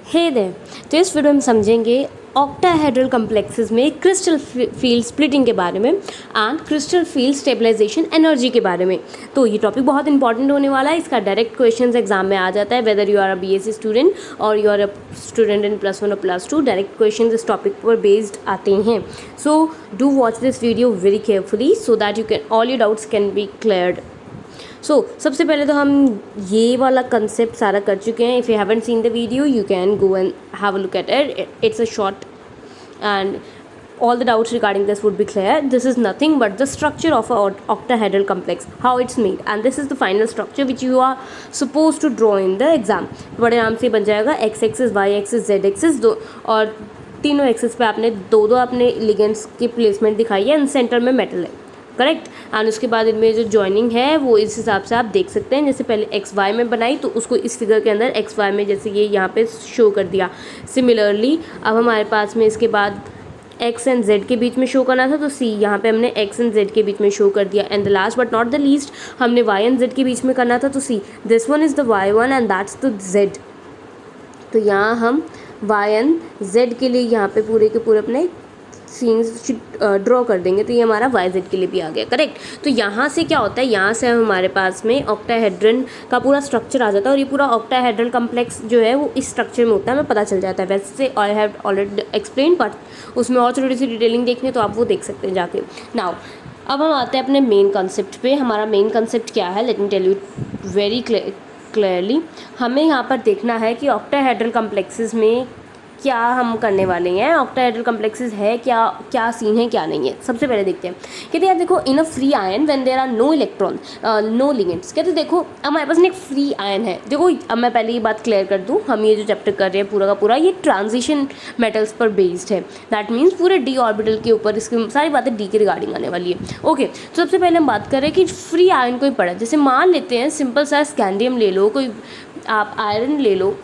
हे there, तो इस video में समझेंगे ऑक्टाहेड्रल कम्प्लेक्सेस में क्रिस्टल फील्ड स्प्लिटिंग के बारे में and crystal field stabilisation energy के बारे में। तो ये टॉपिक बहुत इंपॉर्टेंट होने वाला है। इसका डायरेक्ट क्वेश्चंस एग्जाम में आ जाता है, whether you are a BSc student और you are a student in +1 और +2, डायरेक्ट क्वेश्चंस इस टॉपिक पर बेस्ड आते हैं। So do watch this video very carefully so that you can all your doubts can be cleared. सबसे पहले तो हम ये वाला कंसेप्ट सारा कर चुके हैं। If you haven't seen the video you can go and have a look at it, it's a short and all the doubts regarding this would be clear. This is nothing but the structure of a octahedral complex, how it's made, and this is the final structure which you are supposed to draw in the exam. बड़े नाम से बन जाएगा x axis y axis z axis दो, और तीनों axis पे आपने दो अपने लिगेंड्स की प्लेसमेंट दिखाई है एंड सेंटर में मेटल है, करेक्ट। एंड उसके बाद इनमें जो जॉइनिंग है वो इस हिसाब से आप देख सकते हैं। जैसे पहले एक्स वाई में बनाई तो उसको इस फिगर के अंदर एक्स वाई में जैसे ये यहाँ पे शो कर दिया। सिमिलरली अब हमारे पास में इसके बाद एक्स एंड जेड के बीच में शो करना था तो सी यहाँ पे हमने एक्स एंड जेड के बीच में शो कर दिया। And the last but not the least हमने वाई एंड जेड के बीच में करना था तो see this one is the Y one and that's the Z. तो यहाँ हम वाई एंड जेड के लिए यहाँ पे पूरे के पूरे अपने सीन्स ड्रॉ कर देंगे तो ये हमारा वाई जेड के लिए भी आ गया, करेक्ट। तो यहाँ से क्या होता है, यहाँ से हमारे पास में ऑक्टाहेड्रन का पूरा स्ट्रक्चर आ जाता है और ये पूरा ऑक्टाहेड्रल कम्प्लेक्स जो है वो इस स्ट्रक्चर में होता है, हमें पता चल जाता है। वैसे I have already explain, but उसमें और थोड़ी सी डिटेलिंग देखनी है तो आप वो देख सकते हैं जाके। नाउ अब हम आते हैं अपने मेन कंसेप्ट पे। हमारा मेन कंसेप्ट क्या है, let me tell you very clearly. हमें यहाँ पर देखना है कि ऑक्टाहेड्रल कम्प्लेक्सेस में क्या हम करने वाले हैं, ऑक्टाहेड्रल कम्प्लेक्सेस है क्या सीन है क्या नहीं है। सबसे पहले देखते हैं। कहते हैं देखो in a free ion when there are no electron no ligands. कहते देखो हमारे पास एक फ्री आयन है। देखो अब मैं पहले ये बात क्लियर कर दूँ, हम ये जो चैप्टर कर रहे हैं पूरा का पूरा ये ट्रांजिशन मेटल्स पर बेस्ड है। दैट मीन्स पूरे डी ऑर्बिटल के ऊपर इसकी सारी बातें डी के रिगार्डिंग आने वाली है। ओके, तो सबसे पहले हम बात कर रहे हैं कि फ्री आयन कोई पड़ा, जैसे मान लेते हैं सिंपल सा स्कैंडियम ले लो, कोई आप आयरन ले लो,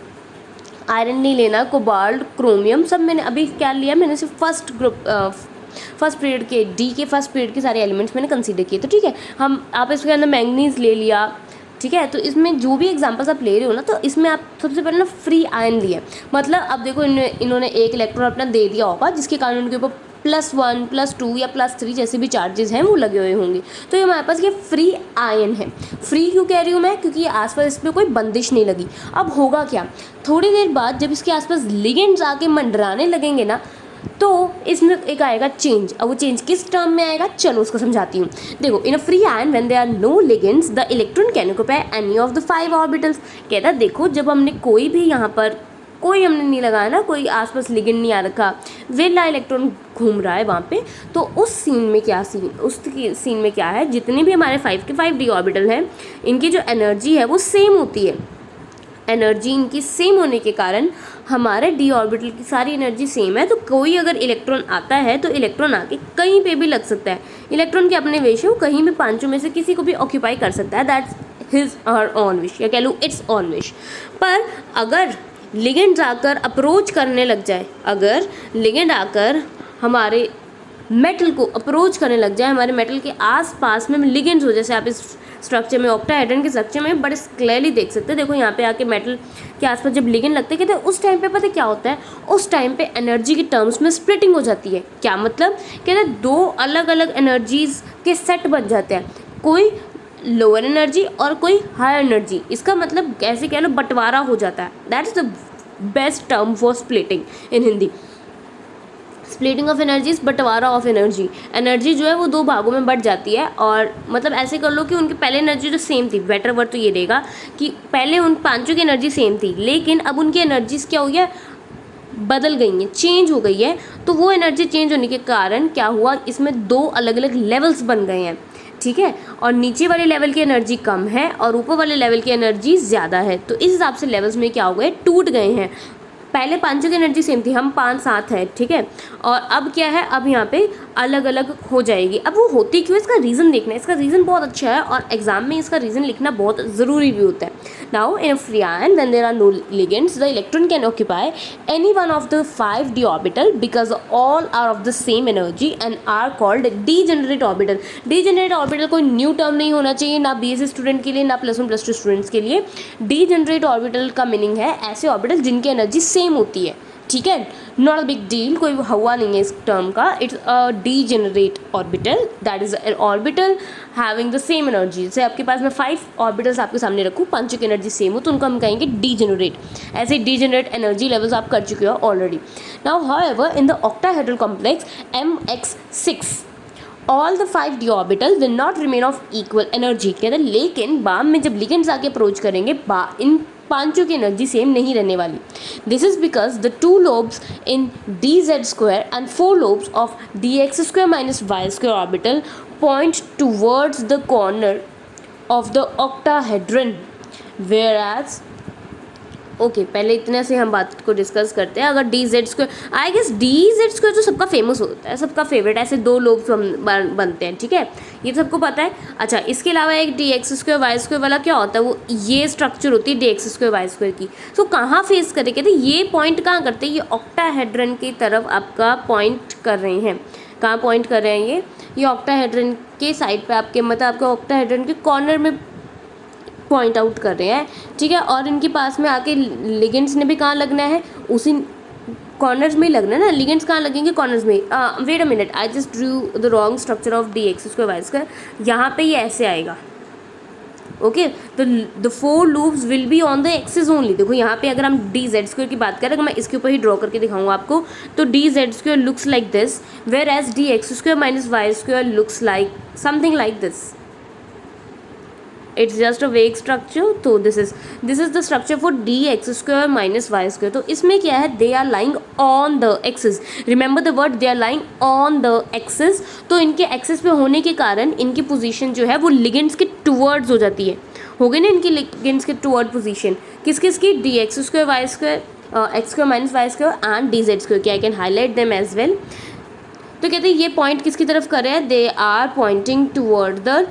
आयरन नहीं लेना, कोबाल्ट, क्रोमियम, सब मैंने अभी क्या लिया, मैंने सिर्फ फर्स्ट पीरियड के डी के फर्स्ट पीरियड के सारे एलिमेंट्स मैंने कंसीडर किए। तो ठीक है, आप इसके अंदर मैंगनीज ले लिया, ठीक है। तो इसमें जो भी एग्जांपल्स आप ले रहे हो ना, तो इसमें आप सबसे पहले ना फ्री आयन लिए, मतलब अब देखो इन्होंने एक इलेक्ट्रॉन अपना दे दिया होगा जिसके कारण उनके ऊपर +1 +2 या +3 जैसे भी चार्जेस हैं वो लगे हुए होंगे। तो ये हमारे पास ये फ्री आयन है। फ्री क्यों कह रही हूँ मैं, क्योंकि ये आसपास इसमें कोई बंदिश नहीं लगी। अब होगा क्या, थोड़ी देर बाद जब इसके आसपास लिगेंड्स आके मंडराने लगेंगे ना तो इसमें एक आएगा चेंज। अब वो चेंज किस टर्म में आएगा, चलो उसको समझाती हूँ। देखो in a free ion when there are no ligands the electron can occupy any of the 5 orbitals. कहता है देखो जब हमने कोई भी यहाँ पर कोई हमने नहीं लगाया ना, कोई आसपास लिगेंड नहीं आ रखा, वेला इलेक्ट्रॉन घूम रहा है वहाँ पे, तो उस सीन में क्या है, जितने भी हमारे 5 के 5 डी ऑर्बिटल हैं इनकी जो एनर्जी है वो सेम होती है। एनर्जी इनकी सेम होने के कारण हमारे डी ऑर्बिटल की सारी एनर्जी सेम है। तो कोई अगर इलेक्ट्रॉन आता है तो इलेक्ट्रॉन आके कहीं पे भी लग सकता है। इलेक्ट्रॉन के अपने विश है, वो कहीं भी पांचों में से किसी को भी ऑक्यूपाई कर सकता है। दैट्स हिज और ऑन विश, या कह लो इट्स ऑन विश। पर अगर लिगेंड आकर अप्रोच करने लग जाए, अगर लिगेंड आकर हमारे मेटल को अप्रोच करने लग जाए, हमारे मेटल के आसपास में लिगेंड्स हो, जैसे आप इस स्ट्रक्चर में ऑक्टाहेड्रन के स्ट्रक्चर में बड़े क्लियरली देख सकते हैं। देखो यहाँ पे आके मेटल के आसपास जब लिगेंड लगते हैं, कहते हैं उस टाइम पे पता क्या होता है, उस टाइम पे एनर्जी की टर्म्स में स्प्लिटिंग हो जाती है। क्या मतलब, कहते हैं दो अलग अलग एनर्जीज के सेट बन जाते हैं, कोई लोअर एनर्जी और कोई हायर एनर्जी। इसका मतलब कैसे कह लो बंटवारा हो जाता है। That's the best term for splitting in Hindi. Splitting of energies, बंटवारा ऑफ एनर्जी। एनर्जी जो है वो दो भागों में बट जाती है, और मतलब ऐसे कर लो कि उनकी पहले एनर्जी जो सेम थी, बेटर वर्ड तो ये रहेगा कि पहले उन पांचों की एनर्जी सेम थी, लेकिन अब उनकी एनर्जीज क्या हुई है, बदल गई हैं, चेंज हो गई है। तो वो एनर्जी चेंज होने के कारण क्या हुआ, इसमें दो अलग अलग लेवल्स बन गए हैं, ठीक है। और नीचे वाले लेवल की एनर्जी कम है और ऊपर वाले लेवल की एनर्जी ज़्यादा है। तो इस हिसाब से लेवल्स में क्या हो गए, टूट गए हैं। पहले पांचों की एनर्जी सेम थी, हम 5 7 है, ठीक है। और अब क्या है, अब यहाँ पे अलग अलग हो जाएगी। अब वो होती क्यों, इसका रीज़न देखना है। इसका रीज़न बहुत अच्छा है और एग्जाम में इसका रीज़न लिखना बहुत ज़रूरी भी होता है। Now in free ion when there are no ligands the electron can occupy any one of the 5 D orbital because all are of the same energy and are called degenerate orbital. Degenerate orbital कोई new term नहीं होना चाहिए, ना BSc student के लिए ना +1 +2 students के लिए। डीजेनरेट ऑर्बिटल का मीनिंग है ऐसे ऑर्बिटल जिनकी एनर्जी सेम सेम होती है, ठीक है, नॉट अ बिग डील, कोई हुआ नहीं है इस टर्म का. It's a degenerate orbital, that is an orbital having the same energy. जैसे आपके पास मैं 5 ऑर्बिटल्स आपके सामने रखूँ, 5 की एनर्जी सेम हो तो उनको हम कहेंगे डीजेनरेट. ऐसे डीजेनरेट एनर्जी लेवल्स आप कर चुके हो already. Now however in the octahedral complex MX6 all the 5 d orbital will not remain of equal energy. कहते हैं लेकिन बाद में जब लिगेंड्स आके अप्रोच करेंगे इन पांचों की एनर्जी सेम नहीं रहने वाली. This is because the 2 lobes in dz² and 4 lobes of dx² minus y² orbital point towards the corner of the octahedron. whereas okay पहले इतने से हम बात को डिस्कस करते हैं. अगर dz² आई गेस dz² तो सबका फेमस होता है, सबका फेवरेट. ऐसे 2 lobes बनते हैं, ठीक है, ये सबको पता है. अच्छा इसके अलावा एक dx² y² वाला क्या होता है, वो ये स्ट्रक्चर होती है dx² y² की. तो कहाँ फेस करे, कहते ये पॉइंट कहाँ करते हैं, ये ऑक्टाहेड्रन की तरफ आपका पॉइंट कर रहे हैं. कहाँ पॉइंट कर रहे हैं ये ऑक्टाहेड्रन के साइड पे आपके, मतलब आपके ऑक्टाहेड्रन के कॉर्नर में पॉइंट आउट कर रहे हैं, ठीक है. और इनके पास में आके लिगेंड्स ने भी कहाँ लगना है, उसी कॉर्नर्स में ही लगना है ना. लिगेंड्स कहाँ लगेंगे, कॉर्नर्स में. Wait a minute, I just drew the wrong structure of dx² y². यहाँ पे ये ऐसे आएगा, ओके. तो the 4 loops will be on the axis only. देखो यहाँ पे अगर हम dz² की बात करें, अगर मैं इसके ऊपर ही ड्रॉ करके दिखाऊंगा आपको, तो dz² looks like this, whereas dx² minus y² looks like something like this. It's just a vague structure. तो this is the structure for dx² minus y². तो इसमें क्या है, they are lying on the axis. Remember the word, they are lying on the axis. तो इनके axis पे होने के कारण इनकी पोजीशन जो है वो लिगेंड्स के टुवर्ड्स हो जाती है. हो गई ना इनकी लिगेंड्स के टुवर्ड पोजीशन, किस किस की, dx² y² x² minus y² and dz². I can highlight them as well. तो कहते हैं ये पॉइंट किसकी तरफ कर रहे हैं, they are pointing toward the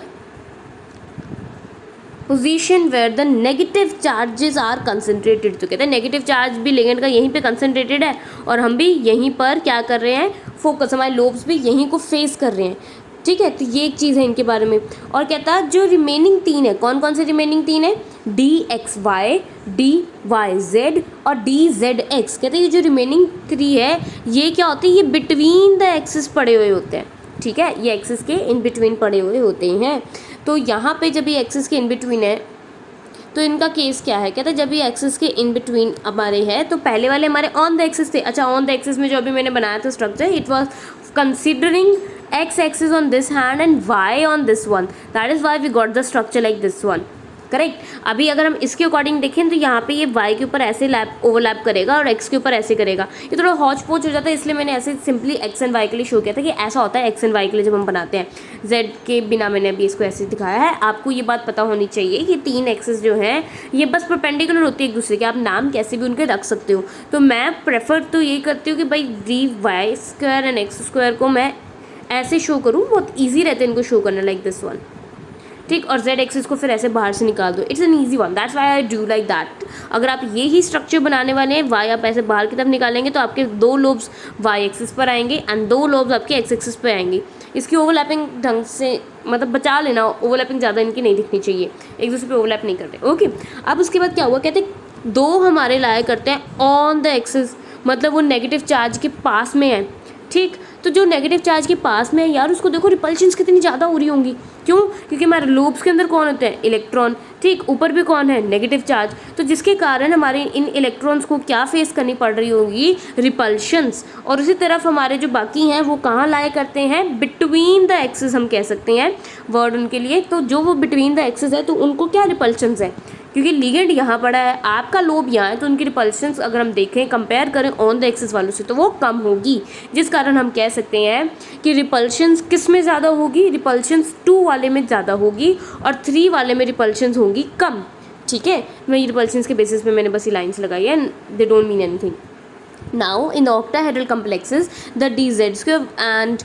position where the negative charges are concentrated. तो कहते हैं नेगेटिव चार्ज भी लिगेंड का यहीं पे कंसनट्रेटेड है और हम भी यहीं पर क्या कर रहे हैं, फोकस, हमारे लोब्स भी यहीं को फेस कर रहे हैं, ठीक है. तो ये एक चीज़ है इनके बारे में. और कहता है जो रिमेनिंग 3 है, कौन कौन से रिमेनिंग 3 है, dxy, dyz और dzx. कहते हैं ये जो रिमेनिंग 3 है ये क्या होती है, ये बिटवीन द एक्सिस पड़े हुए होते हैं, ठीक है, ये एक्सिस के इन बिटवीन पड़े हुए होते हैं. तो यहाँ पे जब ये एक्सिस के इन बिटवीन है तो इनका केस क्या है, कहते हैं जब ये एक्सिस के इन बिटवीन हमारे है, तो पहले वाले हमारे ऑन द एक्सिस थे. अच्छा ऑन द एक्सिस में जो अभी मैंने बनाया था structure, it was considering x axis on this hand and y on this one, that is why we got the structure like this one, correct. अभी अगर हम इसके अकॉर्डिंग देखें तो यहाँ पे ये y के ऊपर ऐसे ओवरलैप करेगा और x के ऊपर ऐसे करेगा. ये थोड़ा हौच पौच हो जाता है, इसलिए मैंने ऐसे सिंपली x एंड y के लिए शो किया था कि ऐसा होता है x एंड y के लिए जब हम बनाते हैं. z के बिना मैंने अभी इसको ऐसे दिखाया है. आपको ये बात पता होनी चाहिए कि 3 एक्सेस जो हैं ये बस परपेंडिकुलर होती है एक दूसरे के. आप नाम कैसे भी उनके रख सकते हो. तो मैं प्रेफर तो यही करती हूँ कि भाई dy² एंड x² को मैं ऐसे शो करूँ, बहुत ईजी रहता है इनको शो करना, लाइक दिस वन, ठीक. और z एक्सिस को फिर ऐसे बाहर से निकाल दो. It's an easy one, that's why I do like that. अगर आप ये ही स्ट्रक्चर बनाने वाले हैं, y आप ऐसे बाहर की तरफ निकालेंगे तो आपके 2 लोब्स y एक्सिस पर आएंगे एंड 2 लोब्स आपके x एक्सिस पर आएंगे. इसकी ओवरलैपिंग ढंग से मतलब बचा लेना, ओवरलैपिंग ज़्यादा इनकी नहीं दिखनी चाहिए, एक दूसरे पे ओवरलैप नहीं करते, ओके. अब उसके बाद क्या हुआ, कहते 2 हमारे लाया करते हैं ऑन द एक्सिस, मतलब वो नेगेटिव चार्ज के पास में है, ठीक. तो जो नेगेटिव चार्ज के पास में है यार, उसको देखो रिपल्शंस कितनी ज़्यादा हो रही होंगी. क्यों, क्योंकि हमारे लूप्स के अंदर कौन होते हैं, इलेक्ट्रॉन, ठीक. ऊपर भी कौन है, नेगेटिव चार्ज. तो जिसके कारण हमारे इन इलेक्ट्रॉन्स को क्या फेस करनी पड़ रही होगी, रिपल्शंस. और उसी तरफ हमारे जो बाकी हैं वो कहाँ लाया करते हैं, बिटवीन द एक्सिस हम कह सकते हैं वर्ड उनके लिए. तो जो वो बिटवीन द एक्सिस है तो उनको क्या रिपल्शंस है, क्योंकि लिगेंड यहाँ पड़ा है, आपका लोब यहाँ है, तो उनकी रिपल्शंस अगर हम देखें कंपेयर करें ऑन द एक्सिस वालों से तो वो कम होगी. जिस कारण हम कह सकते हैं कि रिपल्शंस किस में ज़्यादा होगी, रिपल्शंस 2 वाले में ज़्यादा होगी और 3 वाले में रिपल्शंस होंगी कम, ठीक है. मैं ये रिपल्शंस के बेसिस पे मैंने बस ये लाइन्स लगाई है, they don't mean anything. Now in the octahedral complexes the dz² and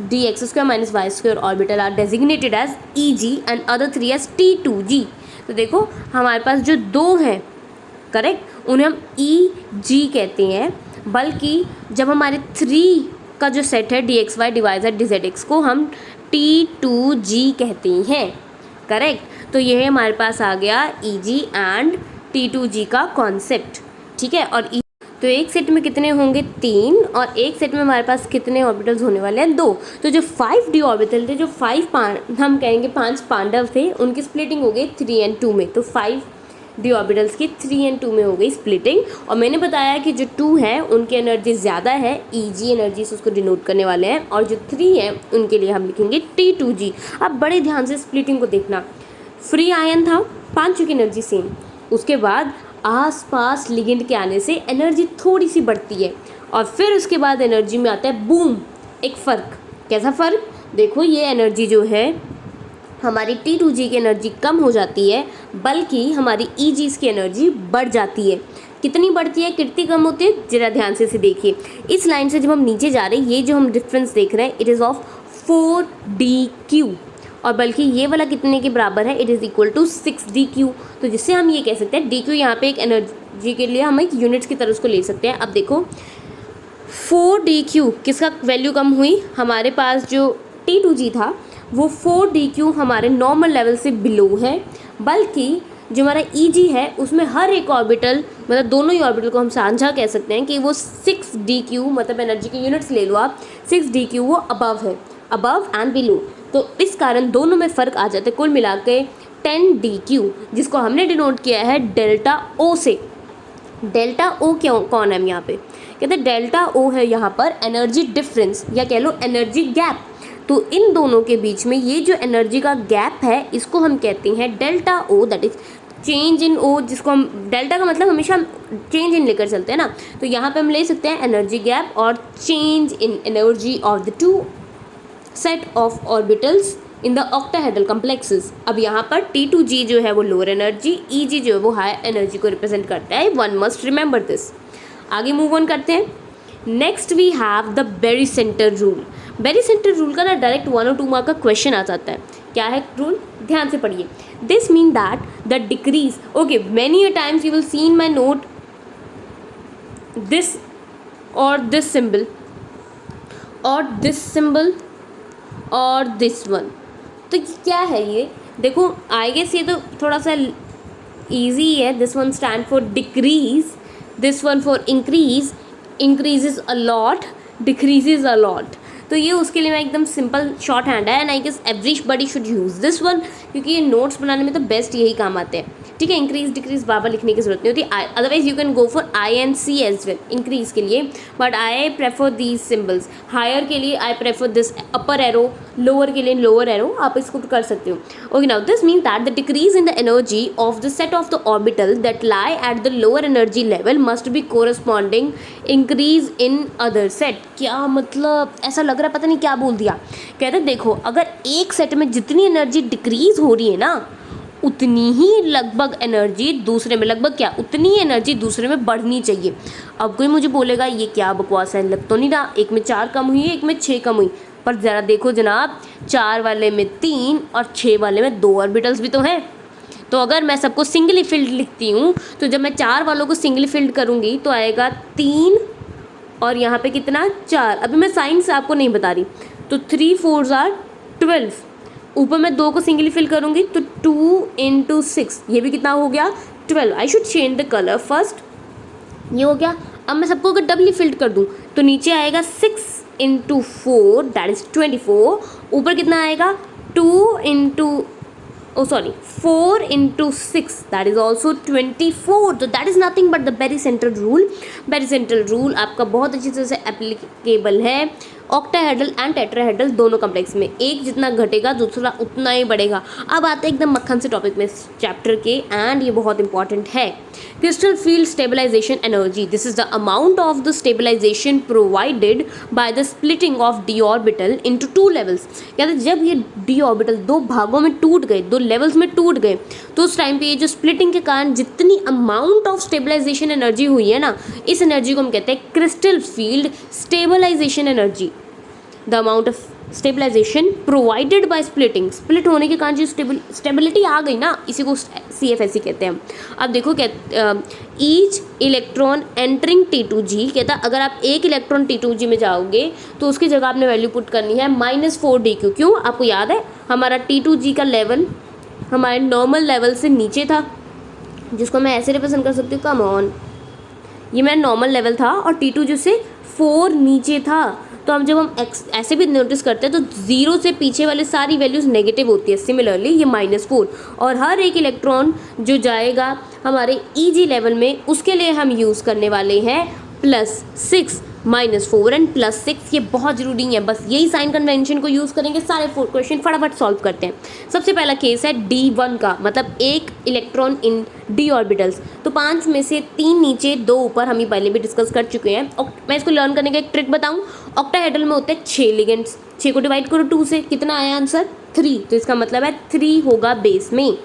dx² minus y² orbital are designated as EG and other 3 as T2G. तो देखो हमारे पास जो 2 हैं, करेक्ट, उन्हें हम EG कहते हैं, बल्कि जब हमारे 3 का जो सेट है dxy, dyz, dzx को हम T2G कहते हैं, करेक्ट. तो ये हमारे पास आ गया EG एंड T2G का कॉन्सेप्ट, ठीक है. और तो एक सेट में कितने होंगे 3, और एक सेट में हमारे पास कितने ऑर्बिटल्स होने वाले हैं 2। तो जो 5d ऑर्बिटल थे, जो हम कहेंगे 5 पांडव थे, उनकी स्प्लिटिंग हो गई 3 और 2 में। तो 5d ऑर्बिटल्स की 3 और 2 में हो गई स्प्लिटिंग। और मैंने बताया कि जो 2 है उनकी एनर्जी ज़्यादा है, Eg एनर्जी से उसको डिनोट करने वाले हैं, और जो 3 है उनके लिए हम लिखेंगे T2g। अब बड़े ध्यान से स्प्लिटिंग को देखना। फ्री आयन था, पांचों की एनर्जी सेम, उसके बाद आसपास लिगेंड के आने से एनर्जी थोड़ी सी बढ़ती है, और फिर उसके बाद एनर्जी में आता है बूम, एक फ़र्क। कैसा फ़र्क? देखो ये एनर्जी जो है हमारी T2g की एनर्जी कम हो जाती है, बल्कि हमारी Eg's की एनर्जी बढ़ जाती है। कितनी बढ़ती है, कितनी कम होती है, जरा ध्यान से इसे देखिए। इस लाइन से जब हम नीचे जा रहे हैं, ये जो हम डिफरेंस देख रहे हैं, इट इज़ ऑफ 4dq, और बल्कि ये वाला कितने के बराबर है, it is equal to 6dq। तो जिससे हम ये कह सकते हैं dq यहाँ पे एक एनर्जी के लिए हम एक यूनिट्स की तरह उसको ले सकते हैं। अब देखो 4dq किसका वैल्यू कम हुई, हमारे पास जो T2g था वो 4dq हमारे नॉर्मल लेवल से बिलो है, बल्कि जो हमारा Eg है उसमें हर एक ऑर्बिटल, मतलब दोनों ही ऑर्बिटल को हम साझा कह सकते हैं कि वो 6dq, मतलब एनर्जी के यूनिट्स ले लो आप, 6dq वो अबव है, अबव एंड बिलो। तो इस कारण दोनों में फ़र्क आ जाता है। कुल मिला के 10dq, जिसको हमने डिनोट किया है डेल्टा ओ से। डेल्टा ओ क्यों, कौन है यहाँ पे, कहते हैं डेल्टा ओ है यहाँ पर एनर्जी डिफरेंस, या कह लो एनर्जी गैप। तो इन दोनों के बीच में ये जो एनर्जी का गैप है, इसको हम कहते हैं delta O, that is change in O, जिसको हम डेल्टा का मतलब हमेशा हम चेंज इन लेकर चलते हैं ना, तो यहाँ पे हम ले सकते हैं एनर्जी गैप और change in energy of the two set of orbitals in the octahedral complexes. अब यहाँ पर T2g जो है वो लोअर एनर्जी, Eg जो है वो हायर एनर्जी को रिप्रेजेंट करता है। One must remember this. आगे मूव ऑन करते हैं। Next we have the barycentre rule. Barycentre rule का ना डायरेक्ट 1 और 2 मार्क का क्वेश्चन आ जाता है। क्या है रूल, ध्यान से पढ़िए। This mean that the decrease, okay, many a times you will see in my note this और दिस सिंबल और दिस सिंबल और दिस वन। तो क्या है ये, देखो आई गेस ये तो थोड़ा सा इजी है। This one stand for decrease, this one for increase, increases a lot, decreases a lot. तो ये उसके लिए मैं एकदम सिंपल शॉर्ट हैंड है, and I guess everybody should use this one, क्योंकि ये नोट्स बनाने में तो बेस्ट यही काम आते हैं। ठीक है, इंक्रीज डिक्रीज बाबा लिखने की जरूरत नहीं होती, otherwise you can go for I and C as well increase के लिए, but I prefer these symbols. Higher के लिए I prefer this upper arrow, lower के लिए लोअर एरो, आप इसको कर सकते हो। Okay, now this mean that the decrease in the energy of the set of the orbital that lie at the lower energy level must be corresponding increase in other set. क्या मतलब, ऐसा लग रहा है पता नहीं क्या बोल दिया। कहते देखो, अगर एक सेट में जितनी एनर्जी डिक्रीज हो रही है ना, उतनी ही लगभग एनर्जी दूसरे में, लगभग क्या, उतनी ही एनर्जी दूसरे में बढ़नी चाहिए। अब कोई मुझे बोलेगा ये क्या बकवास है, लग तो नहीं रहा, एक में 4 कम हुई है, एक में 6 कम हुई, पर ज़रा देखो जनाब, 4 वाले में 3 और 6 वाले में 2 ऑर्बिटल्स भी तो हैं। तो अगर मैं सबको सिंगली फिल्ड लिखती हूँ, तो जब मैं 4 वालों को सिंगली फिल्ड करूँगी तो आएगा 3 और यहाँ पे कितना 4। अभी मैं साइन से आपको नहीं बता रही, तो 3 4s are 12। ऊपर मैं 2 को सिंगली फिल करूँगी तो 2 into 6, ये भी कितना हो गया 12। I should change the colour first, ये हो गया। अब मैं सबको अगर डबली फिल्ड कर दूँ तो नीचे आएगा 6 into 4 दैट इज़ 24। ऊपर कितना आएगा 4 into 6 that is also 24। तो that is nothing but the barycentral rule. Barycentral rule आपका बहुत अच्छी तरह से एप्लीकेबल है ऑक्टाहेड्रल एंड टेट्राहेड्रल दोनों कॉम्प्लेक्स में। एक जितना घटेगा दूसरा उतना ही बढ़ेगा। अब आते हैं एकदम मक्खन से टॉपिक में इस चैप्टर के, एंड ये बहुत इंपॉर्टेंट है। Crystal field stabilisation energy, this is the amount of the stabilisation provided by the splitting of D orbital into 2 levels. कहते हैं जब ये डी ऑर्बिटल 2 भागों में टूट गए, 2 लेवल्स में टूट गए, तो उस टाइम पे ये जो स्प्लिटिंग के कारण जितनी अमाउंट ऑफ स्टेबलाइजेशन एनर्जी हुई है ना, इस एनर्जी को हम कहते हैं crystal field stabilisation energy. The amount of stabilisation provided by splitting, split होने के कारण जो स्टेबिलिटी आ गई ना, इसी को CFSE कहते हैं। अब देखो ईच इलेक्ट्रॉन एंटरिंग T2g, कहता है अगर आप एक इलेक्ट्रॉन T2g में जाओगे तो उसकी जगह आपने वैल्यू पुट करनी है -4dq। क्यों, आपको याद है हमारा T2g का लेवल हमारे नॉर्मल लेवल से नीचे था, जिसको मैं ऐसे रिप्रेजेंट कर सकती हूँ, कम ऑन, ये मेरा नॉर्मल लेवल था और T2 जो से 4 नीचे था। तो हम जब हम ऐसे भी नोटिस करते हैं तो 0 से पीछे वाले सारी वैल्यूज़ नेगेटिव होती है। सिमिलरली ये -4 और हर एक इलेक्ट्रॉन जो जाएगा हमारे EG लेवल में उसके लिए हम यूज़ करने वाले हैं +6 -4 एंड +6। ये बहुत ज़रूरी है, बस यही साइन कन्वेंशन को यूज़ करेंगे सारे 4 क्वेश्चन फटाफट सॉल्व करते हैं। सबसे पहला केस है D1 का, मतलब एक इलेक्ट्रॉन इन d ऑर्बिटल्स। तो 5 में से 3 नीचे 2 ऊपर, हम ये पहले भी डिस्कस कर चुके हैं। और मैं इसको लर्न करने का एक ट्रिक बताऊँ। ऑक्टाहेड्रल में होते हैं 6 लिगेंड्स, 6 को डिवाइड करो 2 से, कितना आया आंसर 3। तो इसका मतलब है 3 होगा बेस में,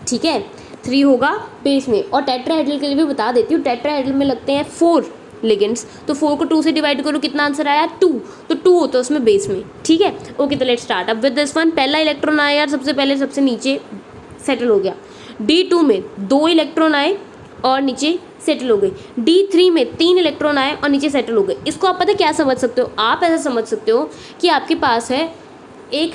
ठीक है, 3 होगा बेस में। और टेट्राहेड्रल के लिए भी बता देती हूँ, टेट्राहेड्रल में लगते हैं 4 लिगेंड्स। तो 4 को 2 से डिवाइड करो, कितना आंसर आया 2। तो 2 होता है उसमें बेस में, ठीक है। ओके, तो लेट्स स्टार्ट अब विद दिस वन। पहला इलेक्ट्रॉन आया यार सबसे पहले, सबसे नीचे सेटल हो गया। D2 में 2 इलेक्ट्रॉन आए और नीचे सेटल हो गए। D3 में 3 इलेक्ट्रॉन आए और नीचे सेटल हो गए। इसको आप पता है क्या समझ सकते हो, आप ऐसा समझ सकते हो कि आपके पास है एक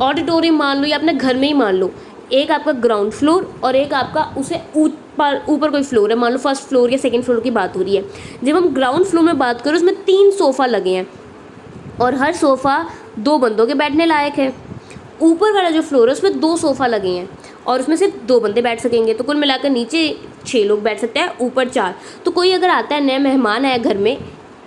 ऑडिटोरियम मान लो या अपने घर में ही मान लो, एक आपका ग्राउंड फ्लोर और एक आपका उसे ऊपर कोई फ्लोर है, मान लो फर्स्ट फ्लोर या सेकंड फ्लोर की बात हो रही है। जब हम ग्राउंड फ्लोर में बात करें उसमें 3 सोफ़ा लगे हैं और हर सोफ़ा 2 बंदों के बैठने लायक है। ऊपर वाला जो फ्लोर है उसमें 2 सोफ़ा लगे हैं और उसमें सिर्फ 2 बंदे बैठ सकेंगे। तो कुल मिलाकर नीचे 6 लोग बैठ सकते हैं, ऊपर 4। तो कोई अगर आता है, नया मेहमान आया घर में,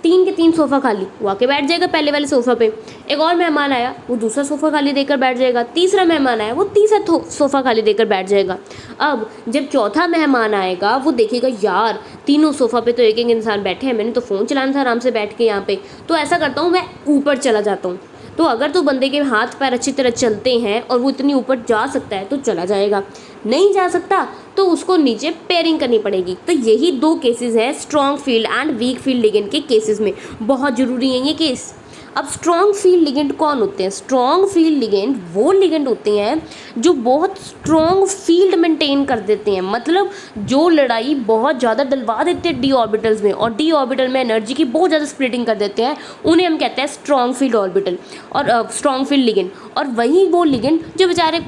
3 के 3 सोफ़ा खाली, वो आके बैठ जाएगा पहले वाले सोफ़ा पे। एक और मेहमान आया, वो दूसरा सोफ़ा खाली देकर बैठ जाएगा। तीसरा मेहमान आया, वो तीसरा सोफ़ा खाली देकर बैठ जाएगा। अब जब चौथा मेहमान आएगा वो देखेगा यार तीनों सोफ़ा पे तो एक एक इंसान बैठे हैं, मैंने तो फ़ोन चलाना था आराम से बैठ के यहाँ पे, तो ऐसा करता हूँ मैं ऊपर चला जाता हूँ। तो अगर तो बंदे के हाथ पैर अच्छी तरह चलते हैं और वो इतनी ऊपर जा सकता है तो चला जाएगा, नहीं जा सकता तो उसको नीचे पेयरिंग करनी पड़ेगी। तो यही 2 केसेस हैं strong field and weak field ligand के केसेस में, बहुत ज़रूरी है ये केस। अब स्ट्रॉन्ग फील्ड लिगेंड कौन होते हैं? स्ट्रॉन्ग फील्ड लिगेंड वो लिगेंड होते हैं जो बहुत स्ट्रॉन्ग फील्ड मेंटेन कर देते हैं, मतलब जो लड़ाई बहुत ज़्यादा डलवा देते हैं d ऑर्बिटल्स में और d ऑर्बिटल में एनर्जी की बहुत ज़्यादा स्प्लिटिंग कर देते हैं, उन्हें हम कहते हैं स्ट्रॉन्ग फील्ड ऑर्बिटल और स्ट्रॉन्ग फील्ड लिगेंड। और वही वो लिगेंड जो बेचारे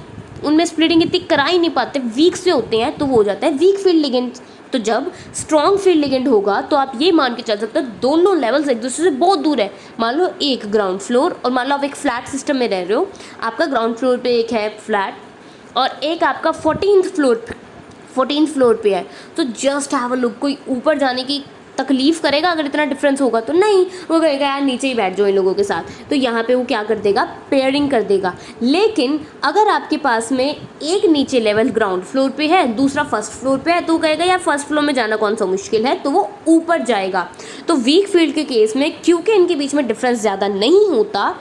उनमें स्प्लिटिंग इतनी करा ही नहीं पाते, वीक से होते हैं, तो वो हो जाता है वीक फील्ड लिगेंड। तो जब स्ट्रॉन्ग फील्ड लिगेंड होगा तो आप ये मान के चल सकते हो दोनों लेवल्स एक दूसरे से बहुत दूर है। मान लो एक ग्राउंड फ्लोर और मान लो आप एक फ्लैट सिस्टम में रह रहे हो, आपका ग्राउंड फ्लोर पे एक है फ्लैट और एक आपका 14th फ्लोर पे है। तो जस्ट हैव अ लुक, कोई ऊपर जाने की तकलीफ़ करेगा अगर इतना डिफरेंस होगा? तो नहीं, वो कहेगा यार नीचे ही बैठ जाओ इन लोगों के साथ। तो यहाँ पे वो क्या कर देगा, पेयरिंग कर देगा। लेकिन अगर आपके पास में एक नीचे लेवल ग्राउंड फ्लोर पे है, दूसरा फर्स्ट फ्लोर पे है, तो वो कहेगा यार फर्स्ट फ्लोर में जाना कौन सा मुश्किल है, तो वो ऊपर जाएगा। तो वीक फील्ड के केस में क्योंकि इनके बीच में डिफरेंस ज़्यादा नहीं होता,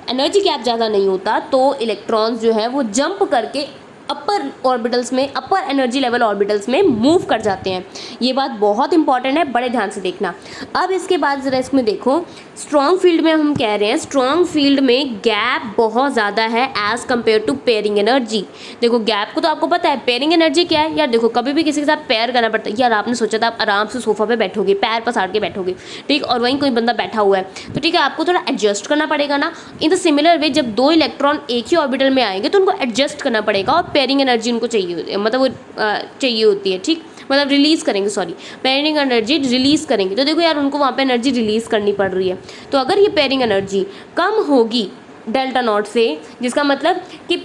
एनर्जी गैप ज़्यादा नहीं होता, तो इलेक्ट्रॉन्स जो है वो जंप करके अपर ऑर्बिटल्स में, अपर एनर्जी लेवल ऑर्बिटल्स में मूव कर जाते हैं। ये बात बहुत इंपॉर्टेंट है, बड़े ध्यान से देखना। अब इसके बाद ज़रा इसमें देखो, स्ट्रॉन्ग फील्ड में हम कह रहे हैं स्ट्रॉन्ग फील्ड में गैप बहुत ज़्यादा है as compare to pairing energy. देखो गैप को तो आपको पता है, पेयरिंग एनर्जी क्या है यार? देखो कभी भी किसी के साथ पेयर करना पड़ता है यार। आपने सोचा था आप आराम से सोफ़ा पे बैठोगे, पैर पसार के बैठोगे, ठीक, और वहीं कोई बंदा बैठा हुआ है, तो ठीक है आपको थोड़ा एडजस्ट करना पड़ेगा ना। इन द सिमिलर वे जब 2 इलेक्ट्रॉन एक ही ऑर्बिटल में आएंगे तो उनको एडजस्ट करना पड़ेगा और पेयरिंग एनर्जी उनको चाहिए, मतलब वो चाहिए होती है, ठीक, मतलब रिलीज़ करेंगे, सॉरी, पेयरिंग एनर्जी रिलीज़ करेंगे। तो देखो यार उनको वहाँ पे एनर्जी रिलीज़ करनी पड़ रही है। तो अगर ये पेयरिंग एनर्जी कम होगी डेल्टा नॉट से, जिसका मतलब कि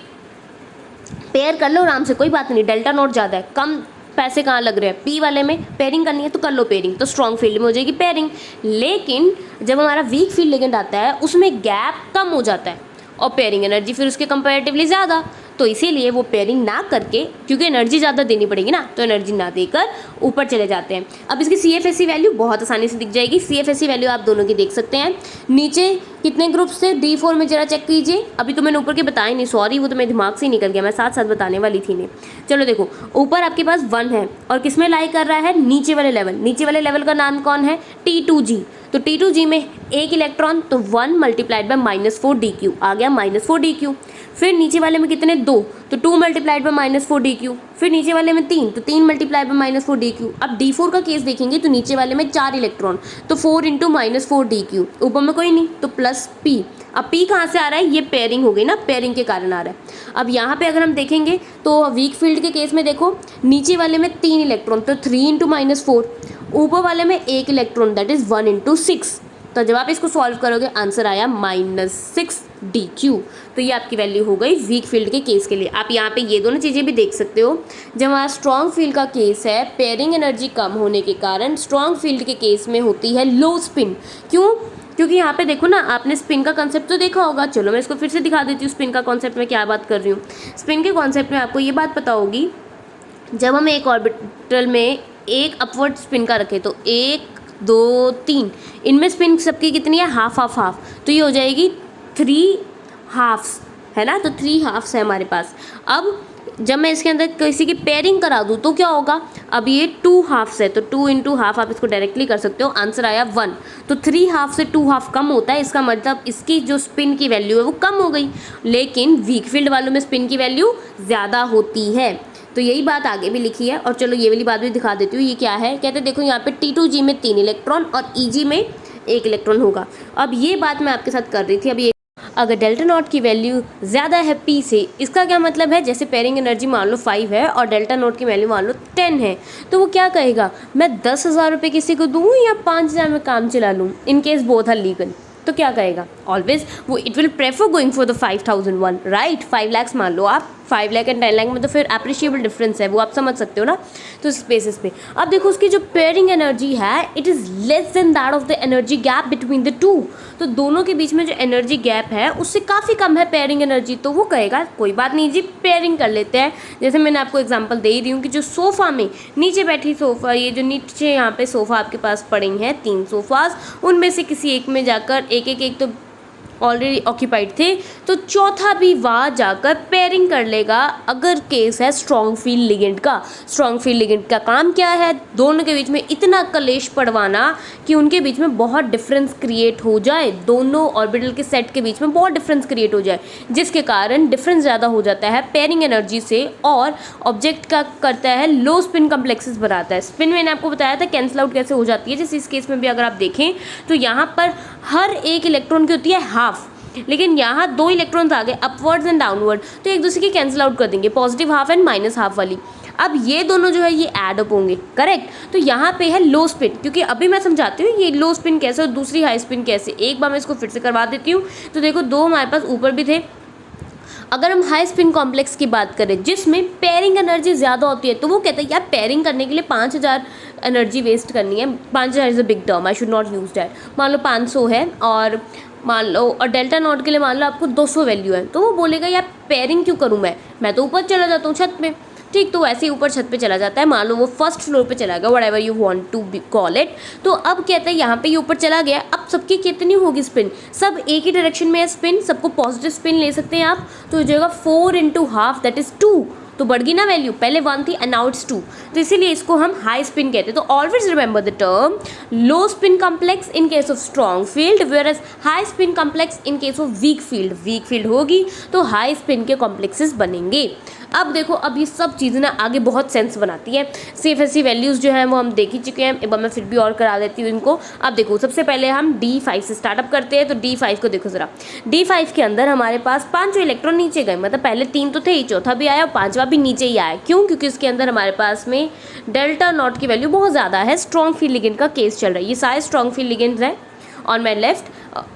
पेयर कर लो आराम से, कोई बात नहीं, डेल्टा नॉट ज़्यादा है, कम पैसे कहाँ लग रहे हैं, पी वाले में पेयरिंग करनी है तो कर लो पेयरिंग, तो स्ट्रॉन्ग फील्ड में हो जाएगी पेयरिंग। लेकिन जब हमारा वीक फील्ड लिगेंड आता है उसमें गैप कम हो जाता है और पेयरिंग एनर्जी फिर उसके कंपैरेटिवली ज़्यादा, तो इसीलिए वो पेयरिंग ना करके, क्योंकि एनर्जी ज़्यादा देनी पड़ेगी ना, तो एनर्जी ना देकर ऊपर चले जाते हैं। अब इसकी CFSE वैल्यू बहुत आसानी से दिख जाएगी। CFSE वैल्यू आप दोनों की देख सकते हैं। नीचे कितने ग्रुप्स थे D4 में, जरा चेक कीजिए। अभी तो मैंने ऊपर के बताए नहीं, सॉरी, वो तो मेरे दिमाग से ही निकल गया, मैं साथ साथ बताने वाली थी ने। चलो देखो, ऊपर आपके पास 1 है और किस में लाई कर रहा है, नीचे वाले लेवल। नीचे वाले लेवल का नाम कौन है, T2G। तो T2G में एक इलेक्ट्रॉन, तो 1 मल्टीप्लाइड बाय -4dq आ गया, -4dq। फिर नीचे वाले में कितने, 2, तो 2 मल्टीप्लाइड बाय -4dq। फिर नीचे वाले में 3, तो 3 मल्टीप्लाइड बाय -4dq। अब D4 का केस देखेंगे तो नीचे वाले में 4 इलेक्ट्रॉन, तो 4 × -4dq। ऊपर में कोई नहीं, तो +p। अब p कहाँ से आ रहा है, ये पेयरिंग हो गई ना, पेयरिंग के कारण आ रहा है। अब यहाँ पे अगर हम देखेंगे तो वीक फील्ड के केस में देखो, नीचे वाले में 3 इलेक्ट्रॉन, तो 3 × -4, ऊपर वाले में एक इलेक्ट्रॉन, दैट इज़ 1 × 6। तो जब आप इसको सॉल्व करोगे आंसर आया -6 dq। तो ये आपकी वैल्यू हो गई वीक फील्ड के केस के लिए। आप यहाँ पे ये दोनों चीज़ें भी देख सकते हो। जब हमारा स्ट्रॉन्ग फील्ड का केस है, पेयरिंग एनर्जी कम होने के कारण स्ट्रॉन्ग फील्ड के केस में होती है लो स्पिन। क्यों? क्योंकि यहाँ पे देखो ना, आपने स्पिन का कॉन्सेप्ट तो देखा होगा। चलो मैं इसको फिर से दिखा देती हूँ स्पिन का कॉन्सेप्ट में क्या बात कर रही हूँ। स्पिन के कॉन्सेप्ट में आपको ये बात पता होगी, जब हम एक ऑर्बिटल में एक अपवर्ड स्पिन का रखें तो 1 2 3, इनमें स्पिन सबकी कितनी है? Half half half. तो ये हो जाएगी 3 हाफ्स, है ना। तो 3 हाफ्स है हमारे पास। अब जब मैं इसके अंदर किसी की पेयरिंग करा दूँ तो क्या होगा? अब ये 2 हाफ्स है तो 2 × हाफ आप इसको डायरेक्टली कर सकते हो। आंसर आया 1। तो 3 हाफ से 2 हाफ कम होता है, इसका मतलब इसकी जो स्पिन की वैल्यू है वो कम हो गई। लेकिन वीक फील्ड वालों में स्पिन की वैल्यू ज़्यादा होती है। तो यही बात आगे भी लिखी है। और चलो ये वाली बात भी दिखा देती हूँ। ये क्या है? कहते हैं देखो यहाँ पे T2G में 3 इलेक्ट्रॉन और EG में 1 इलेक्ट्रॉन होगा। अब ये बात मैं आपके साथ कर रही थी। अब ये अगर डेल्टा नॉट की वैल्यू ज़्यादा है P से, इसका क्या मतलब है? जैसे पेयरिंग एनर्जी मान लो 5 है और डेल्टा नॉट की वैल्यू मान लो 10 है, तो वो क्या कहेगा? मैं 10,000 रुपये किसी को दूँ या 5,000 में काम चला लूँ, in case both are legal. तो क्या कहेगा? ऑलवेज वो it will prefer going for the 5,001, right. 5 lakh मान लो आप, 5 लाख एंड 10 लाख में तो फिर अप्रिशिएबल डिफरेंस है, वो आप समझ सकते हो ना। तो इस बेसिस पे अब देखो उसकी जो पेयरिंग एनर्जी है it is less than that of the energy gap between the two. तो दोनों के बीच में जो एनर्जी गैप है उससे काफ़ी कम है पेयरिंग एनर्जी। तो वो कहेगा कोई बात नहीं जी, पेयरिंग कर लेते हैं। जैसे मैंने आपको एग्जांपल दे ही रही हूँ कि जो सोफ़ा में नीचे बैठी सोफ़ा, ये जो नीचे यहाँ पे सोफ़ा आपके पास पड़े हैं 3 सोफ़ाज, उनमें से किसी एक में जाकर एक तो ऑलरेडी ऑक्यूपाइड थे, तो चौथा भी वहाँ जाकर पेयरिंग कर लेगा अगर केस है स्ट्रॉन्ग फील्ड लिगेंड का। स्ट्रॉन्ग फील्ड लिगेंड का काम क्या है? दोनों के बीच में इतना कलेश पड़वाना कि उनके बीच में बहुत डिफरेंस क्रिएट हो जाए, दोनों ऑर्बिटल के सेट के बीच में बहुत डिफरेंस क्रिएट हो जाए, जिसके कारण डिफरेंस ज़्यादा हो जाता है पेयरिंग एनर्जी से और ऑब्जेक्ट का करता है लो स्पिन कम्प्लेक्सेस बनाता है। स्पिन मैंने आपको बताया था कैंसिल आउट कैसे हो जाती है। जैसे इस केस में भी अगर आप देखें तो यहाँ पर हर एक इलेक्ट्रॉन की होती है हाफ, लेकिन यहाँ 2 इलेक्ट्रॉन्स आ गए अपवर्ड्स एंड डाउनवर्ड, तो एक दूसरे की कैंसिल आउट कर देंगे, positive half and minus half वाली। अब ये दोनों जो है ये ऐड अप होंगे, करेक्ट। तो यहाँ पे है लो स्पिन, क्योंकि अभी मैं समझाती हूँ ये लो स्पिन कैसे और दूसरी हाई स्पिन कैसे। एक बार मैं इसको फिर से करवा देती हूँ। तो देखो 2 हमारे पास ऊपर भी थे। अगर हम हाई स्पिन कॉम्प्लेक्स की बात करें जिसमें पेयरिंग एनर्जी ज़्यादा होती है, तो वो कहते हैं यार पेयरिंग करने के लिए 5,000 एनर्जी वेस्ट करनी है। 5,000 is a big term, I should not use that. मान लो 500 है और मान लो और डेल्टा नॉट के लिए मान लो आपको 200 वैल्यू है, तो वो बोलेगा यार पेयरिंग क्यों करूँ मैं तो ऊपर चला जाता हूँ छत पे। ठीक, तो वैसे ही ऊपर छत पे चला जाता है। मान लो वो फर्स्ट फ्लोर पे चला गया, whatever you want to call it. तो अब कहते हैं यहाँ पे ये ऊपर चला गया। अब सबकी कितनी होगी स्पिन? सब एक ही डायरेक्शन में है स्पिन, सबको पॉजिटिव स्पिन ले सकते हैं आप। तो हो जाएगा 4 × हाफ दैट इज़ 2। तो बढ़ गई ना वैल्यू, पहले 1 थी एंड नाउ इट्स 2। तो इसीलिए इसको हम हाई स्पिन कहते हैं। तो always remember the term low spin complex in case of strong field, whereas high spin complex in case of weak field. Weak field होगी तो हाई स्पिन के कॉम्प्लेक्सेस बनेंगे। अब देखो, अब ये सब चीज़ें ना आगे बहुत सेंस बनाती है। सेफ ऐसी वैल्यूज़ जो हैं वो हम देख ही चुके हैं, एक बार मैं फिर भी और करा देती हूँ इनको। अब देखो सबसे पहले हम D5 से स्टार्टअप करते हैं। तो D5 को देखो ज़रा। D5 के अंदर हमारे पास 5 इलेक्ट्रॉन नीचे गए, मतलब पहले 3 तो थे ही, चौथा भी आया और 5वां भी नीचे ही आया। क्यों? क्योंकि इसके अंदर हमारे पास में डेल्टा नॉट की वैल्यू बहुत ज़्यादा है। स्ट्रॉन्ग फील्ड लिगेंड का केस चल रहा है। ये सारे स्ट्रॉन्ग फील्ड लिगेंड्स हैं on my left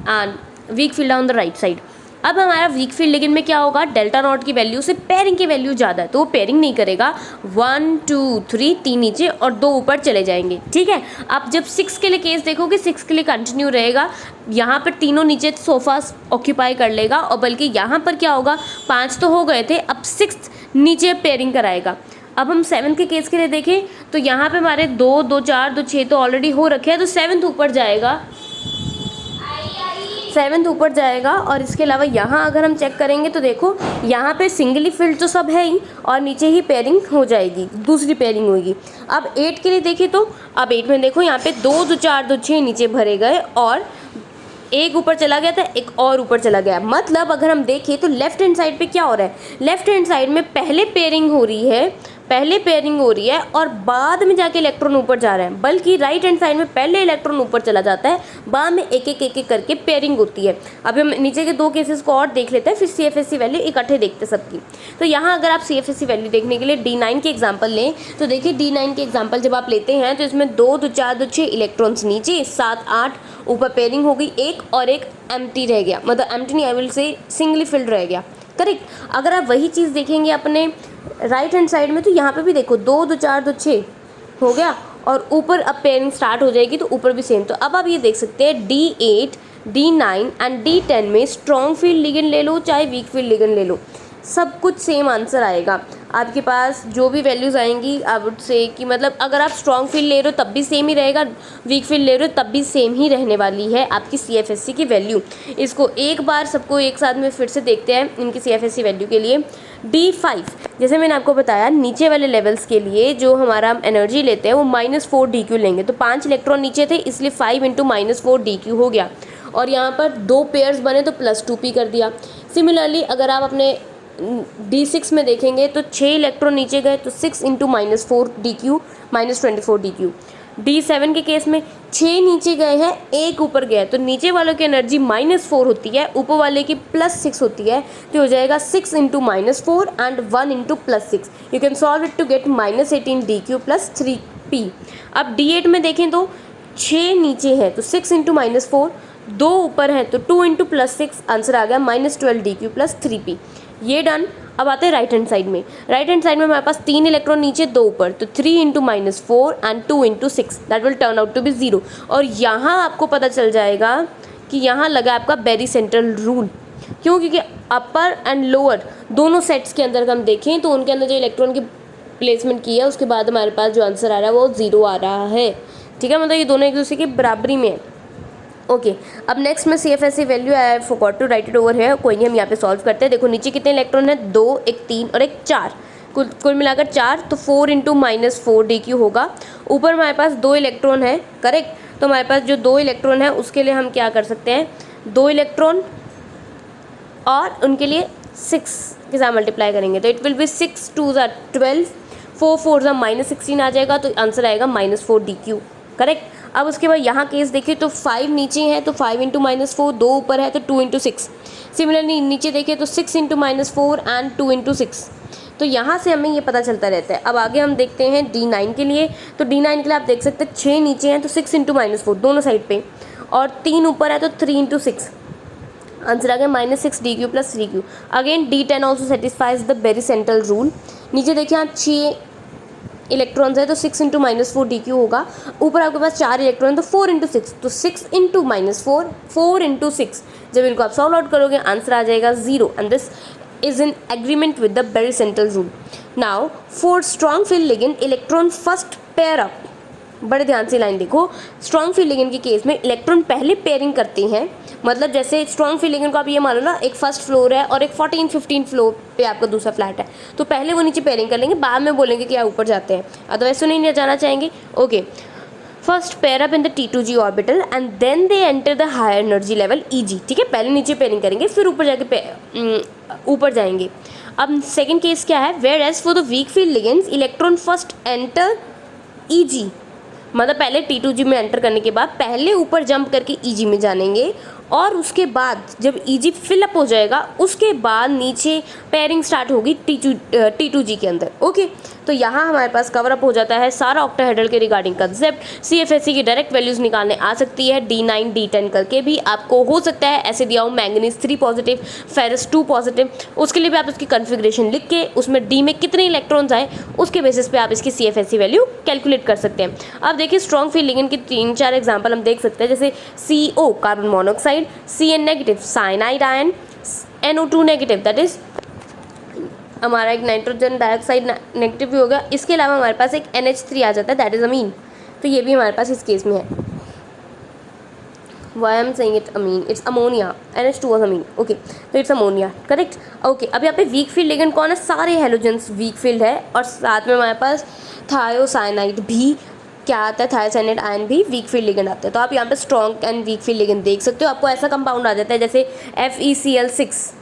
and weak field on the right side. अब हमारा वीक फील्ड लिगेंड में क्या होगा? डेल्टा नॉट की वैल्यू से पेयरिंग की वैल्यू ज़्यादा है, तो वो पेयरिंग नहीं करेगा। 1 2 3 3 नीचे और 2 ऊपर चले जाएंगे। ठीक है, आप जब 6 के लिए केस देखोगे, 6 के लिए कंटिन्यू रहेगा। यहाँ पर तीनों नीचे सोफा ऑक्यूपाई कर लेगा और बल्कि यहाँ पर क्या होगा, 5 तो हो गए थे, अब 6 नीचे पेयरिंग कराएगा। अब हम 7 के केस के लिए देखें तो यहाँ पे हमारे 2 2 4 2 6 तो ऑलरेडी हो रखे हैं, तो 7th ऊपर जाएगा। 7th ऊपर जाएगा। और इसके अलावा यहाँ अगर हम चेक करेंगे तो देखो यहाँ पे सिंगली फील्ड तो सब है ही और नीचे ही पेयरिंग हो जाएगी, दूसरी पेयरिंग होगी। अब 8 के लिए देखें तो अब 8 में देखो यहाँ पे 2 2 4 2 6 नीचे भरे गए और एक ऊपर चला गया था, एक और ऊपर चला गया। मतलब अगर हम देखें तो लेफ्ट हैंड साइड पे क्या हो रहा है? लेफ्ट हैंड साइड में पहले पेयरिंग हो रही है पहले पेयरिंग हो रही है और बाद में जाके इलेक्ट्रॉन ऊपर जा रहे हैं, बल्कि राइट हैंड साइड में पहले इलेक्ट्रॉन ऊपर चला जाता है, बाद में एक एक करके पेयरिंग होती है। अभी हम नीचे के 2 केसेस को और देख लेते हैं, फिर CFSE वैल्यू इकट्ठे देखते हैं सबकी। तो यहाँ अगर आप CFSE वैल्यू देखने के लिए D9 के एग्जाम्पल लें तो देखिए D9 के एग्जाम्पल जब आप लेते हैं तो इसमें 2 2 4 2 6 इलेक्ट्रॉन्स नीचे, 7 8 ऊपर पेयरिंग हो गई, एक और एक एम्प्टी रह गया, मतलब एम्प्टी नहीं, I will say singly field रह गया। करेक्ट। अगर आप वही चीज़ देखेंगे अपने राइट हैंड साइड में तो यहाँ पे भी देखो 2 2 4 2 6 हो गया और ऊपर अब पेयरिंग स्टार्ट हो जाएगी तो ऊपर भी सेम। तो अब आप ये देख सकते हैं D8 D9 एंड D10 में स्ट्रॉन्ग फील्ड लिगेंड ले लो चाहे वीक फील्ड लिगेंड ले लो, सब कुछ सेम आंसर आएगा आपके पास। जो भी वैल्यूज़ आएंगी आई वुड से कि मतलब अगर आप स्ट्रॉन्ग फील्ड ले रहे हो तब भी सेम ही रहेगा, वीक फील्ड ले रहे हो तब भी सेम ही रहने वाली है आपकी CFSE की वैल्यू। इसको एक बार सबको एक साथ में फिर से देखते हैं इनकी CFSE वैल्यू के लिए। D5 जैसे मैंने आपको बताया नीचे वाले लेवल्स के लिए जो हमारा एनर्जी लेते हैं वो -4 DQ लेंगे, तो 5 इलेक्ट्रॉन नीचे थे इसलिए 5 × -4 DQ हो गया, और यहाँ पर 2 पेयर्स बने तो +2p कर दिया। सिमिलरली अगर आप अपने D6 में देखेंगे तो 6 इलेक्ट्रॉन नीचे गए तो 6 × -4 DQ -24 DQ। D7 के केस में 6 नीचे गए हैं, 1 ऊपर गया है, तो नीचे वालों की एनर्जी -4 होती है, ऊपर वाले की +6 होती है, तो हो जाएगा 6 × -4 and 1 × +6। You can solve it to get -18 DQ + 3p। अब D8 में देखें तो 6 नीचे है तो 6 × -4, 2 ऊपर है तो 2 × +6, आंसर आ गया -12 DQ + 3p। ये डन। अब आते हैं राइट हैंड साइड में। राइट हैंड साइड में हमारे पास 3 इलेक्ट्रॉन नीचे 2 ऊपर, तो 3 × -4 and 2 × 6 that will turn out to be 0। और यहाँ आपको पता चल जाएगा कि यहाँ लगा आपका बेरी सेंट्रल रूल। क्यों? क्योंकि अपर एंड लोअर दोनों सेट्स के अंदर हम देखें तो उनके अंदर जो इलेक्ट्रॉन की प्लेसमेंट की है उसके बाद हमारे पास जो आंसर आ रहा है वो 0 आ रहा है। ठीक है, मतलब ये दोनों एक दूसरे की बराबरी में है। ओके अब नेक्स्ट में CFSE value I forgot to write it over है, कोई नहीं, हम यहाँ पे सॉल्व करते हैं। देखो नीचे कितने इलेक्ट्रॉन है, 2 एक 3 और एक 4, कुल मिलाकर 4, तो 4 × -4 DQ होगा। ऊपर हमारे पास 2 इलेक्ट्रॉन है, करेक्ट। तो हमारे पास जो 2 इलेक्ट्रॉन है उसके लिए हम क्या कर सकते हैं, 2 इलेक्ट्रॉन और उनके लिए 6 के साथ मल्टीप्लाई करेंगे तो इट विल बी 6 2 = 12, 4 4 = -16 आ जाएगा, तो आंसर आएगा -4 DQ। करेक्ट। अब उसके बाद यहाँ केस देखिए तो 5 नीचे है तो 5 × -4, 2 ऊपर है तो 2 × 6। सिमिलरली नीचे देखिए तो 6 × -4 एंड 2 × 6। तो यहाँ से हमें ये पता चलता रहता है। अब आगे हम देखते हैं D9 के लिए। तो D9 के लिए आप देख सकते हैं 6 नीचे हैं तो 6 × -4 दोनों साइड पे, और 3 ऊपर है तो 3 × 6, आंसर आ गया -6 DQ + 3Q। Again D10 also satisfies the barycentral rule. नीचे देखिए आप 6 इलेक्ट्रॉन्स है तो 6 × -4 DQ होगा। ऊपर आपके पास 4 इलेक्ट्रॉन तो 4 × 6, तो 6 × -4 4 × 6। जब इनको आप सॉल्व आउट करोगे आंसर आ जाएगा 0 and this is in agreement with the barycentral rule. Now for strong field ligand electron first pair up. बड़े ध्यान से लाइन देखो, स्ट्रॉन्ग फील्ड लिगेंड के केस में इलेक्ट्रॉन पहले पेयरिंग करते हैं, मतलब जैसे स्ट्रॉन्ग फील्ड लिगेंड को आप ये मान लो ना, एक फर्स्ट फ्लोर है और एक 14-15 फ्लोर पे आपका दूसरा फ्लैट है, तो पहले वो नीचे पेयरिंग कर लेंगे, बाद में बोलेंगे कि आप ऊपर जाते हैं, अदरवाइज तो नहीं जाना चाहेंगे। Okay, first pair up in the T2G orbital and then they enter the higher energy level EG। ठीक है, पहले नीचे पेयरिंग करेंगे फिर ऊपर जाके ऊपर जाएंगे। अब सेकेंड केस क्या है, whereas for the weak field ligands electron first enter EG, मतलब पहले T2G में एंटर करने के बाद पहले ऊपर जंप करके EG में जानेंगे, और उसके बाद जब EG फिलअप हो जाएगा उसके बाद नीचे पेयरिंग स्टार्ट होगी T2G के अंदर। ओके, तो यहाँ हमारे पास कवर अप हो जाता है सारा ऑक्टाहेड्रल के रिगार्डिंग कंसेप्ट। CFSE की डायरेक्ट वैल्यूज़ निकालने आ सकती है D9 D10 करके भी आपको हो सकता है ऐसे दिया हो मैंगनीज 3 पॉजिटिव, फेरस 2 पॉजिटिव, उसके लिए भी आप उसकी कन्फिग्रेशन लिख के उसमें D में कितने इलेक्ट्रॉन्स आए उसके बेसिस पे आप इसकी CFSE वैल्यू कैलकुलेट कर सकते हैं। अब देखिए स्ट्रॉन्ग फील्ड लिगेंड की 3-4 एग्जाम्पल हम देख सकते हैं, जैसे CO carbon monoxide, Cn- cyanide ion, NO2 negative that is हमारा एक नाइट्रोजन डाइऑक्साइड नेगेटिव भी हो गया। इसके अलावा हमारे पास एक NH3 आ जाता है दैट इज अमीन, तो ये भी हमारे पास इस केस में है। Why am saying it amine, it's ammonia, NH2 was amine. Okay, तो इट्स अमोनिया, करेक्ट। ओके, अब यहाँ पे वीक फील्ड लिगेंड कौन है, सारे हेलोजेंस वीक फील्ड है, और साथ में हमारे पास थायोसाइनाइड भी क्या आता है, थायोसाइनाइड आयन भी वीक फील्ड लिगेंड आता है। तो आप यहाँ पे strong and weak field ligand देख सकते हो। आपको ऐसा कंपाउंड आ जाता है जैसे FeCl6,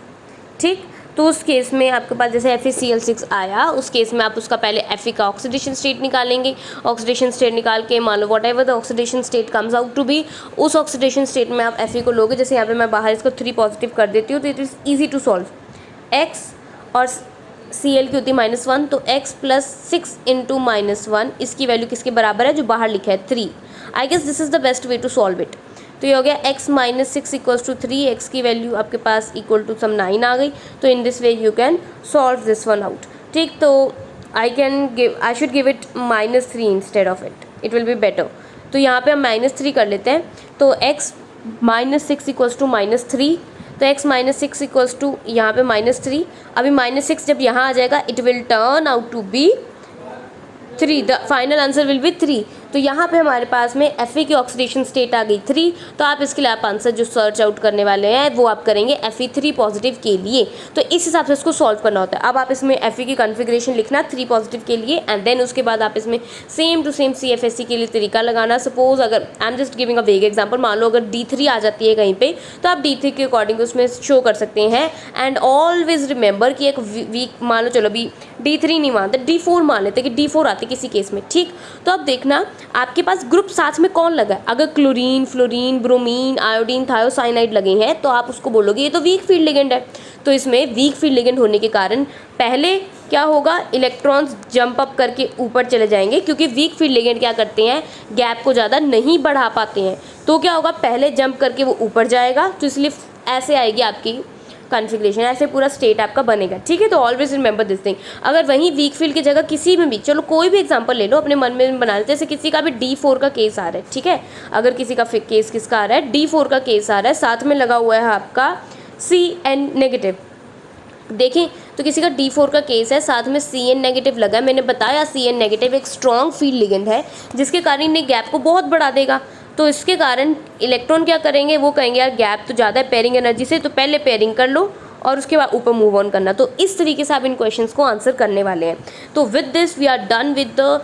ठीक। तो उस केस में आपके पास जैसे FeCl6 आया, उस केस में आप उसका पहले Fe का ऑक्सीडेशन स्टेट निकालेंगे। ऑक्सीडेशन स्टेट निकाल के मान लो whatever the oxidation state comes out to be, उस ऑक्सीडेशन स्टेट में आप Fe को लोगे। जैसे यहाँ पे मैं बाहर इसको 3 पॉजिटिव कर देती हूँ तो it is easy to solve. x और Cl की होती है -1, तो x + 6 × -1 इसकी वैल्यू किसके बराबर है, जो बाहर लिखा है 3। I guess this is the best way to solve it. तो ये हो गया x - 6 = 3, x की वैल्यू आपके पास इक्वल टू सम 9 आ गई। तो in this way you can solve this one out. ठीक, तो I should give it -3 instead of it will be better. तो यहाँ पे हम -3 कर लेते हैं। तो x - 6 = -3, तो x - 6 = यहाँ पे -3। अभी -6 जब यहाँ आ जाएगा it will turn out to be 3, the final answer will be 3। तो यहाँ पे हमारे पास में Fe की ऑक्सीडेशन स्टेट आ गई 3। तो आप इसके लिए आप आंसर जो सर्च आउट करने वाले हैं वो आप करेंगे Fe3 पॉजिटिव के लिए। तो इस हिसाब से इसको सॉल्व करना होता है। अब आप इसमें Fe की कॉन्फ़िगरेशन लिखना 3 पॉजिटिव के लिए, एंड देन उसके बाद आप इसमें सेम टू सेम CFSE के लिए तरीका लगाना। सपोज अगर I am just giving a वेग एग्जाम्पल, मान लो अगर D3 आ जाती है कहीं पे, तो आप D3 के अकॉर्डिंग उसमें शो कर सकते हैं। एंड ऑलवेज रिमेंबर कि एक वीक मान लो, चलो अभी D3 नहीं मानते, D4 मान लेते कि D4 आती किसी केस में। ठीक, तो अब देखना आपके पास ग्रुप साथ में कौन लगा है। अगर chlorine, fluorine, bromine, iodine, thiocyanide लगे हैं तो आप उसको बोलोगे ये तो वीक फील्ड लिगेंड है। तो इसमें वीक फील्ड लिगेंड होने के कारण पहले क्या होगा, इलेक्ट्रॉन्स जंप अप करके ऊपर चले जाएंगे, क्योंकि वीक फील्ड लिगेंड क्या करते हैं, गैप को ज़्यादा नहीं बढ़ा पाते हैं। तो क्या होगा, पहले जंप करके वो ऊपर जाएगा, तो इसलिए ऐसे आएगी आपकी कॉन्फ़िगरेशन, ऐसे पूरा स्टेट आपका बनेगा। ठीक है, तो ऑलवेज रिमेंबर दिस थिंग। अगर वहीं वीक फील्ड की जगह किसी में भी, चलो कोई भी एग्जांपल ले लो, अपने मन में बना लेते हैं। जैसे किसी का भी D4 का केस आ रहा है, ठीक है, अगर किसी का केस किसका आ रहा है, D4 का केस आ रहा है, साथ में लगा हुआ है आपका Cn-, देखें तो किसी का D4 का केस है, साथ में Cn- लगा है। मैंने बताया Cn- एक स्ट्रॉन्ग फील्ड लिगेंड है, जिसके कारण ये गैप को बहुत बढ़ा देगा। तो इसके कारण इलेक्ट्रॉन क्या करेंगे, वो कहेंगे यार गैप तो ज़्यादा है पेयरिंग एनर्जी से, तो पहले पेयरिंग कर लो और उसके बाद ऊपर मूव ऑन करना। तो इस तरीके से आप इन क्वेश्चंस को आंसर करने वाले हैं। तो with this we are done with the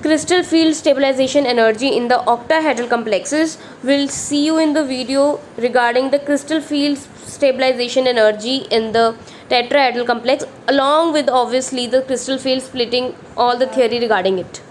crystal field stabilization energy in the octahedral complexes. We'll see you in the video regarding the crystal field stabilization energy in the tetrahedral complex, along with obviously the crystal field splitting, all the theory regarding it.